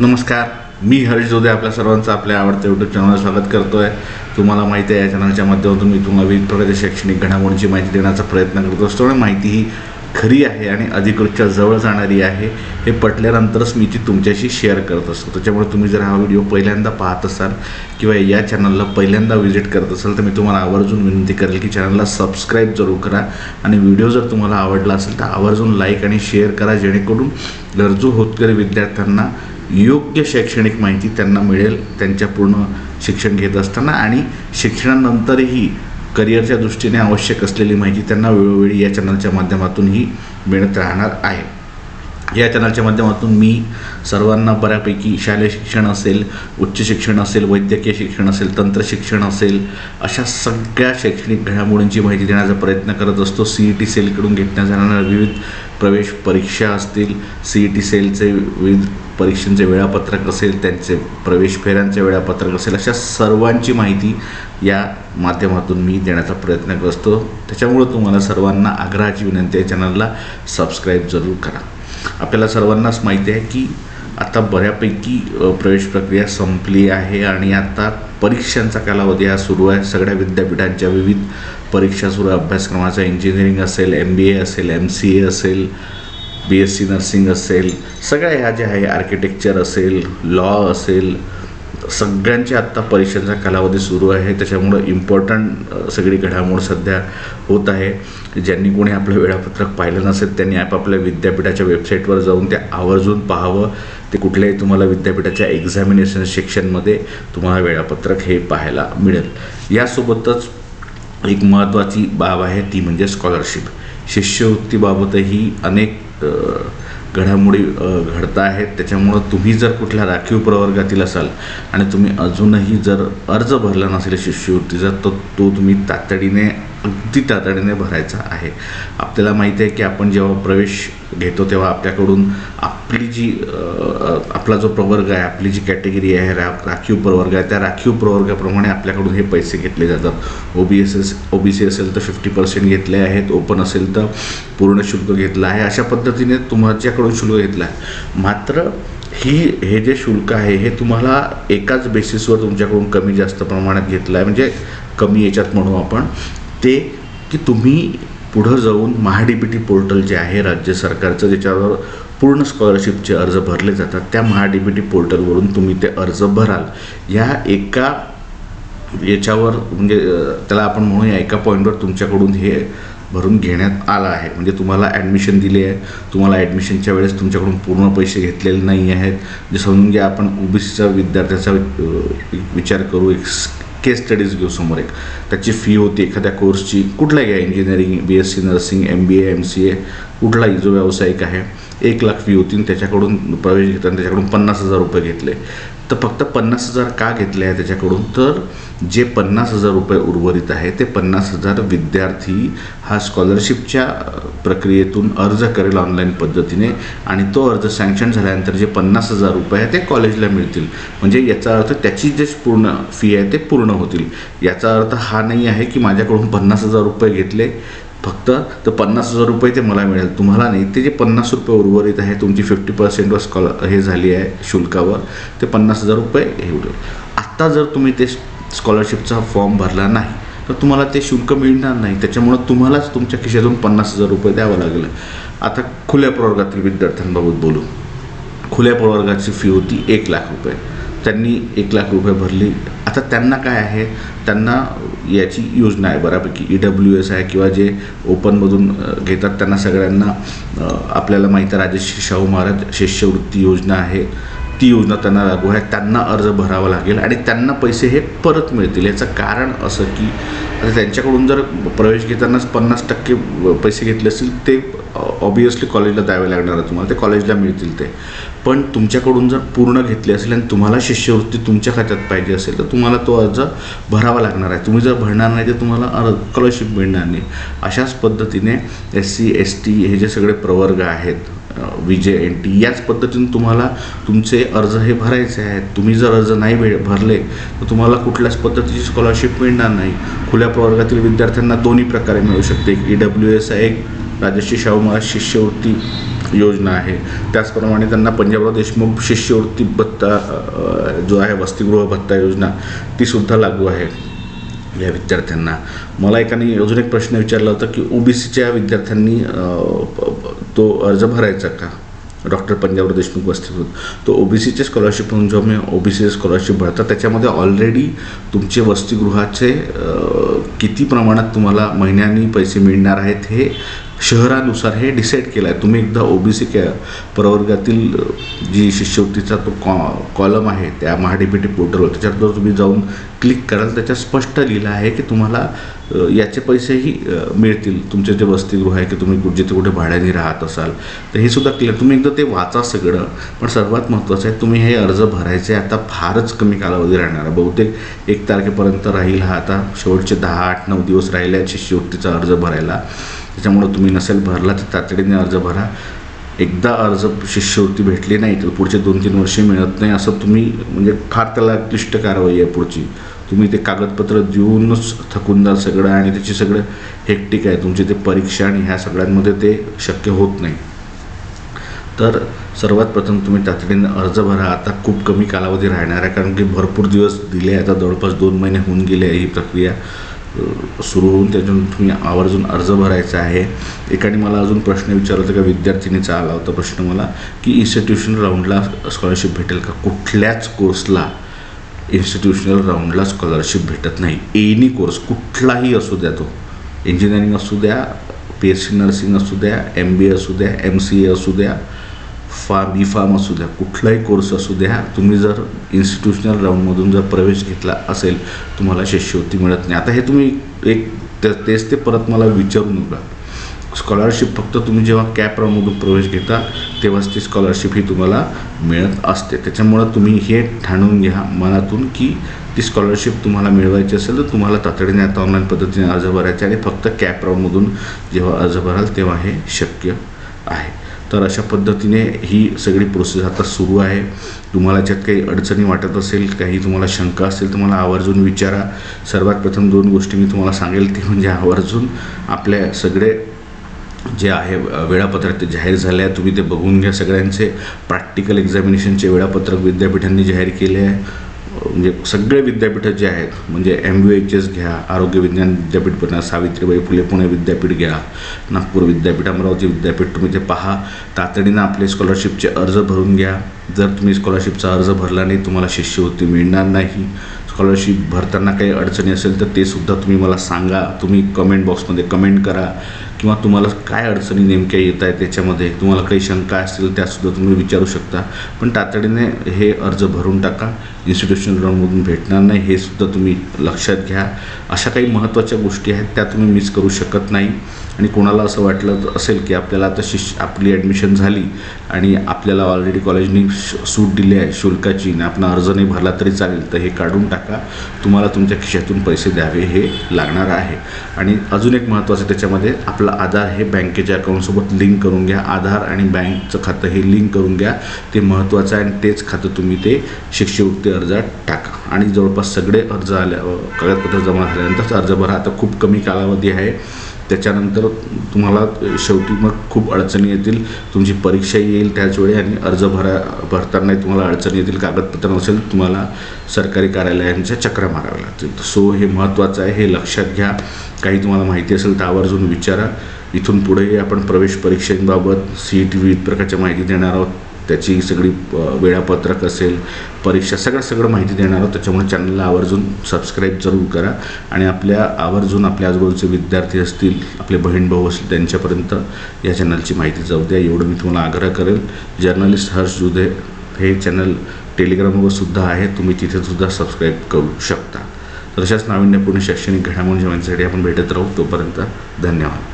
नमस्कार, मी हरीश जोधे आपल्या सर्वांचं आपल्या आवडत्या यूट्यूब चॅनलवर स्वागत करतो आहे. तुम्हाला माहिती आहे, या चॅनलच्या माध्यमातून मी तुम्हाला विविध प्रकारच्या शैक्षणिक घडामोडींची माहिती देण्याचा प्रयत्न करत असतो आणि माहिती ही खरी आहे आणि अधिकृतच्या जवळ जाणारी आहे हे पटल्यानंतरच मी ती तुमच्याशी शेअर करत असतो. त्याच्यामुळे तुम्ही जर हा व्हिडिओ पहिल्यांदा पाहत असाल किंवा या चॅनलला पहिल्यांदा व्हिजिट करत असाल तर मी तुम्हाला आवर्जून विनंती करेल की चॅनलला सबस्क्राईब जरूर करा आणि व्हिडिओ जर तुम्हाला आवडला असेल तर आवर्जून लाईक आणि शेअर करा, जेणेकरून गरजू होतकरी विद्यार्थ्यांना योग्य शैक्षणिक माहिती त्यांना मिळेल त्यांच्या पूर्ण शिक्षण घेत असताना, आणि शिक्षणानंतरही करिअरच्या दृष्टीने आवश्यक असलेली माहिती त्यांना वेळोवेळी या चॅनलच्या माध्यमातूनही मिळत राहणार आहे. या चॅनलच्या माध्यमातून मी सर्वांना बऱ्यापैकी शालेय शिक्षण असेल, उच्च शिक्षण असेल, वैद्यकीय शिक्षण असेल, तंत्र शिक्षण असेल, अशा सगळ्या शैक्षणिक घडामोडींची माहिती देण्याचा प्रयत्न करत असतो. CET सेलकडून घेतल्या जाणाऱ्या विविध प्रवेश परीक्षा असतील, CET सेलचे विविध परीक्षांचे वेळापत्रक असेल, त्यांचे प्रवेश फेऱ्यांचे वेळापत्रक असेल, अशा सर्वांची माहिती या माध्यमातून मी देण्याचा प्रयत्न करत असतो. त्याच्यामुळं तुम्हाला सर्वांना आग्रहाची विनंती आहे, चॅनलला सबस्क्राईब जरूर करा. आपल्याला सर्वांनाच माहिती आहे की आता बऱ्यापैकी प्रवेश प्रक्रिया संपली आहे आणि आता परीक्षांचा कालावधी हा सुरू आहे. सगळ्या विद्यापीठांच्या विविध परीक्षा सुरू आहे. अभ्यासक्रमाचा इंजिनिअरिंग असेल, MBA असेल, MCA असेल, BSc नर्सिंग असेल, सगळ्या ह्या ज्या आहे, आर्किटेक्चर असेल, लॉ असेल, सगळ्यांची आत्ता परीक्षांचा कालावधी सुरू आहे. त्याच्यामुळं इम्पॉर्टंट सगळी घडामोड सध्या होत आहे. ज्यांनी कोणी आपलं वेळापत्रक पाहिलं नसेल त्यांनी आपापल्या विद्यापीठाच्या वेबसाईटवर जाऊन ते आवर्जून पाहावं. ते कुठल्याही तुम्हाला विद्यापीठाच्या एक्झामिनेशन सेक्शनमध्ये तुम्हाला वेळापत्रक हे पाहायला मिळेल. यासोबतच एक महत्त्वाची बाब आहे, ती म्हणजे स्कॉलरशिप. शिष्यवृत्तीबाबतही अनेक घडामोडी घडत आहेत. त्याच्यामुळं तुम्ही जर कुठल्या राखीव प्रवर्गातील असाल आणि तुम्ही अजूनही जर अर्ज भरला नसेल शिष्यवृत्तीचा, तर तो तुम्ही अगदी तातडीने भरायचा आहे. आपल्याला माहिती आहे की आपण जेव्हा प्रवेश घेतो तेव्हा आपल्याकडून आपला जो प्रवर्ग आहे, आपली जी कॅटेगरी आहे, राखीव प्रवर्ग आहे, त्या राखीव प्रवर्गाप्रमाणे आपल्याकडून हे पैसे घेतले जातात. OBC असेल तर 50% घेतले आहेत, ओपन असेल तर पूर्ण शुल्क घेतलं आहे. अशा पद्धतीने तुमच्याकडून शुल्क घेतलं आहे. मात्र हे जे शुल्क आहे हे तुम्हाला एकाच बेसिसवर तुमच्याकडून कमी जास्त प्रमाणात घेतलं आहे. म्हणजे कमी याच्यात म्हणू आपण ते की तुम्ही पुढं जाऊन MHADBT पोर्टल जे आहे राज्य सरकारचं, ज्याच्यावर पूर्ण स्कॉलरशिपचे अर्ज भरले जातात, त्या MHADBT पोर्टलवरून तुम्ही ते अर्ज भराल. ह्या एका याच्यावर म्हणजे त्याला आपण म्हणूया एका पॉईंटवर तुमच्याकडून हे भरून घेण्यात आलं आहे. म्हणजे तुम्हाला ॲडमिशन दिली आहे, तुम्हाला ॲडमिशनच्या वेळेस तुमच्याकडून पूर्ण पैसे घेतलेले नाही आहेत. जे समजून घ्या, आपण OBCचा विद्यार्थ्याचा विचार करू, एक केस स्टडीज घेऊ समोर. एक त्याची फी होती एखाद्या कोर्सची, कुठलाही घ्या, engineering, BSc nursing, MBA, MCA, कुठलाही जो व्यावसायिक आहे, 1 लाख फी होती. त्याच्याकडून प्रवेश घेताना त्याच्याकडून 50,000 रुपये घेतले. तर फक्त 50,000 का घेतले आहे त्याच्याकडून, तर जे 50,000 रुपये उर्वरित आहे ते 50,000 विद्यार्थी हा स्कॉलरशिपच्या प्रक्रियेतून अर्ज करेल ऑनलाईन पद्धतीने, आणि तो अर्ज सँक्शन झाल्यानंतर जे 50,000 रुपये आहे ते कॉलेजला मिळतील. म्हणजे याचा अर्थ त्याची जे पूर्ण फी आहे ते पूर्ण होतील. याचा अर्थ हा नाही आहे की माझ्याकडून 50,000 रुपये घेतले फक्त तर 50,000 रुपये ते मला मिळेल, तुम्हाला नाही. ते जे 50 रुपये उर्वरित आहे, तुमची 50% हे झाली आहे शुल्कावर, ते 50,000 रुपये हे होईल. आत्ता जर तुम्ही ते स्कॉलरशिपचा फॉर्म भरला नाही तर तुम्हाला ते शुल्क मिळणार नाही. त्याच्यामुळं तुम्हालाच तुमच्या खिशातून 50,000 रुपये द्यावं लागेल. आता खुल्या प्रवर्गातील विद्यार्थ्यांबाबत बोलू. खुल्या प्रवर्गाची फी होती 1 लाख रुपये. त्यांनी 1 लाख रुपये भरली. आता त्यांना काय आहे, त्यांना याची योजना आहे बऱ्यापैकी. EWS आहे किंवा जे ओपनमधून घेतात त्यांना सगळ्यांना आपल्याला माहीत आहे, राजश्री शाहू महाराज शिष्यवृत्ती योजना आहे, ती योजना त्यांना लागू आहे. त्यांना अर्ज भरावा लागेल आणि त्यांना पैसे हे परत मिळतील. याचं कारण असं की आता त्यांच्याकडून जर प्रवेश घेतानाच 50% पैसे घेतले असतील ते ऑब्वियसली कॉलेजला द्यावे लागणार आहे तुम्हाला, ते कॉलेजला मिळतील ते. पण तुमच्याकडून जर पूर्ण घेतली असेल आणि तुम्हाला शिष्यवृत्ती तुमच्या खात्यात पाहिजे असेल तर तुम्हाला तो अर्ज भरावा लागणार आहे. तुम्ही जर भरणार नाही तर तुम्हाला स्कॉलरशिप मिळणार नाही. अशाच पद्धतीने SC ST हे जे सगळे प्रवर्ग आहेत, VJ-NT, याच पद्धतीने तुम्हाला तुमचे अर्ज हे भरायचे आहेत. तुम्ही जर अर्ज नाही भरले तर तुम्हाला कुठल्याच पद्धतीची स्कॉलरशिप मिळणार नाही. खुल्या प्रवर्गातील विद्यार्थ्यांना दोन्ही प्रकारे मिळू शकते. एक EWS आहे, एक राजश्री शाहू महाराज शिष्यवृत्ती योजना आहे. त्याचप्रमाणे त्यांना पंजाबराव देशमुख शिष्यवृत्ती भत्ता जो आहे, वसतिगृह भत्ता योजना, तीसुद्धा लागू आहे या विद्यार्थ्यांना. मला एकाने अजून एक प्रश्न विचारला होता की OBCच्या विद्यार्थ्यांनी तो अर्ज भरायचा का, डॉक्टर पंजाबराव देशमुख वसतिगृह. तो OBCचे स्कॉलरशिप म्हणून जेव्हा मी OBC स्कॉलरशिप भरता त्याच्यामध्ये ऑलरेडी तुमचे वसतिगृहाचे किती प्रमाणात तुम्हाला महिन्यानी पैसे मिळणार आहेत हे शहरानुसार हे डिसाईड केलं आहे. तुम्ही एकदा OBC प्रवर्गातील जी शिष्यवृत्तीचा तो कॉलम आहे त्या महाडीबीटी पोर्टलवर त्याच्यावर तुम्ही जाऊन क्लिक कराल, त्याच्यात स्पष्ट लिहिलं आहे की तुम्हाला याचे पैसेही मिळतील. तुमचे जे वसतिगृह आहे की तुम्ही जिथे कुठे भाड्याने राहत असाल तर हे सुद्धा क्लिअर. तुम्ही एकदा ते वाचा सगळं. पण सर्वात महत्त्वाचं आहे, तुम्ही हे अर्ज भरायचे आता फारच कमी कालावधी राहणार आहे. बहुतेक 1 तारखेपर्यंत राहील हा. आता शेवटचे 10, 8, 9 दिवस राहिले आहेत शिष्यवृत्तीचा अर्ज भरायला. त्याच्यामुळं तुम्ही नसेल भरला तर तातडीने अर्ज भरा. एकदा अर्ज शिष्यवृत्ती भेटली नाही तर पुढचे 2-3 वर्षे मिळत नाही असं तुम्ही, म्हणजे फार त्याला क्लिष्ट कारवाई आहे पुढची. तुम्ही ते कागदपत्र देऊनच थकून जाल सगळं आणि त्याची सगळं हेक्टिक आहे तुमची ते परीक्षा आणि ह्या सगळ्यांमध्ये ते शक्य होत नाही. तर सर्वात प्रथम तुम्ही तातडीने अर्ज भरा. आता खूप कमी कालावधी राहणार आहे कारण की भरपूर दिवस दिले. आता जवळपास 2 महिने होऊन गेले आहे ही प्रक्रिया सुरू होऊन. त्याच्यातून तुम्ही आवर्जून अर्ज भरायचा आहे. एकाने मला अजून प्रश्न विचारला होता का, विद्यार्थिनीचा आला होता प्रश्न मला की इन्स्टिट्यूशनल राऊंडला स्कॉलरशिप भेटेल का. कुठल्याच कोर्सला इन्स्टिट्यूशनल राऊंडला स्कॉलरशिप भेटत नाही. एनी कोर्स कुठलाही असू द्या, तो इंजिनिअरिंग असू द्या, PSC नर्सिंग असू द्या, MBA असू द्या, MCA असू द्या, B.Pharm असू द्या, कुठलाही कोर्स असू द्या, तुम्ही जर इन्स्टिट्यूशनल राऊंडमधून जर प्रवेश घेतला असेल तुम्हाला शिष्यवृत्ती मिळत नाही. आता हे तुम्ही तेच ते परत मला विचारू नका. स्कॉलरशिप फक्त तुम्ही जेव्हा कॅप राऊंडमधून प्रवेश घेता तेव्हाच ती स्कॉलरशिप ही तुम्हाला मिळत असते. त्याच्यामुळं तुम्ही हे ठाणून घ्या मनातून की ती स्कॉलरशिप तुम्हाला मिळवायची असेल तर तुम्हाला तातडीने आता ऑनलाईन पद्धतीने अर्ज भरायचा आणि फक्त कॅप राऊंडमधून जेव्हा अर्ज भराल तेव्हा हे शक्य आहे. तर अशा पद्धतीने ही सगळी प्रोसेस आता सुरू आहे. तुम्हाला याच्यात काही अडचणी वाटत असेल, काही तुम्हाला शंका असेल तर मला आवर्जून विचारा. सर्वात प्रथम 2 गोष्टी मी तुम्हाला सांगेल ते म्हणजे आवर्जून आपल्या सगळे जे आहे वेळापत्रक ते जाहीर झाले आहे. तुम्ही ते बघून घ्या. सगळ्यांचे प्रॅक्टिकल एक्झामिनेशनचे वेळापत्रक विद्यापीठांनी जाहीर केले आहे. म्हणजे सगळे विद्यापीठं जे आहेत, म्हणजे MUHS घ्या, आरोग्य विज्ञान विद्यापीठ पुणे, सावित्रीबाई फुले पुणे विद्यापीठ घ्या, नागपूर विद्यापीठ, अमरावती विद्यापीठ, तुम्ही ते पहा. तातडीनं आपले स्कॉलरशिपचे अर्ज भरून घ्या. जर तुम्ही स्कॉलरशिपचा अर्ज भरला नाही तुम्हाला शिष्यवृत्ती मिळणार नाही. स्कॉलरशिप भरताना काही अडचणी असेल तर ते सुद्धा तुम्ही मला सांगा. तुम्ही कमेंट बॉक्समध्ये कमेंट करा किंवा तुम्हाला काय अडचणी नेमक्या येत आहेत त्याच्यामध्ये तुम्हाला काही शंका असतील त्यासुद्धा तुम्ही विचारू शकता. पण तातडीने हे अर्ज भरून टाका. इन्स्टिट्यूशनल राऊंडमधून भेटणार नाही हे सुद्धा तुम्ही लक्षात घ्या. अशा काही महत्त्वाच्या गोष्टी आहेत त्या तुम्ही मिस करू शकत नाही. आणि कोणाला असं वाटलं असेल की आपल्याला आता आपली ॲडमिशन झाली आणि आपल्याला ऑलरेडी कॉलेजनी सूट दिली आहे शुल्काची आणि आपण अर्ज नाही भरला तरी चालेल, तर हे काढून टाका. तुम्हाला तुमच्या खिशातून पैसे द्यावे हे लागणार आहे. आणि अजून एक महत्त्वाचं त्याच्यामध्ये आपलं आधार हे बँकेच्या अकाउंटसोबत लिंक करून घ्या. आधार आणि बँकचं खातं हे लिंक करून घ्या. ते महत्त्वाचं आहे आणि तेच खातं तुम्ही ते शिष्यवृत्ती अर्जात टाका. आणि जवळपास सगळे अर्ज कागदपत्र जमा झाल्यानंतर अर्ज भरा. आता खूप कमी कालावधी आहे. त्याच्यानंतर तुम्हाला शेवटी मग खूप अडचणी येतील. तुमची परीक्षा येईल त्याचवेळी आणि अर्ज भरताना तुम्हाला अडचणी येतील. कागदपत्र नसेल तुम्हाला सरकारी कार्यालयांच्या चक्रा माराव्या लागतील. सो हे महत्त्वाचं आहे, हे लक्षात घ्या. काही तुम्हाला माहिती असेल तर आवर्जून विचारा. इथून पुढेही आपण प्रवेश परीक्षांबाबत CET विविध प्रकारच्या माहिती देणार आहोत. त्याची सगळी वेळापत्रक असेल, परीक्षा सगळं माहिती देणार आहोत. त्याच्यामुळे चॅनलला आवर्जून सबस्क्राईब जरूर करा आणि आवर्जून आपल्या आजूबाजूचे विद्यार्थी असतील, आपले बहीण भाऊ असतील त्यांच्यापर्यंत या चॅनलची माहिती जाऊ द्या, एवढं मी तुम्हाला आग्रह करेल. जर्नलिस्ट हर्ष जुधे हे चॅनल टेलिग्रामवर सुद्धा आहे, तुम्ही तिथे सुद्धा सबस्क्राईब करू शकता. तर अशाच नाविन्यपूर्ण शैक्षणिक घडामोडी जेवणासाठी आपण भेटत राहू. तोपर्यंत धन्यवाद.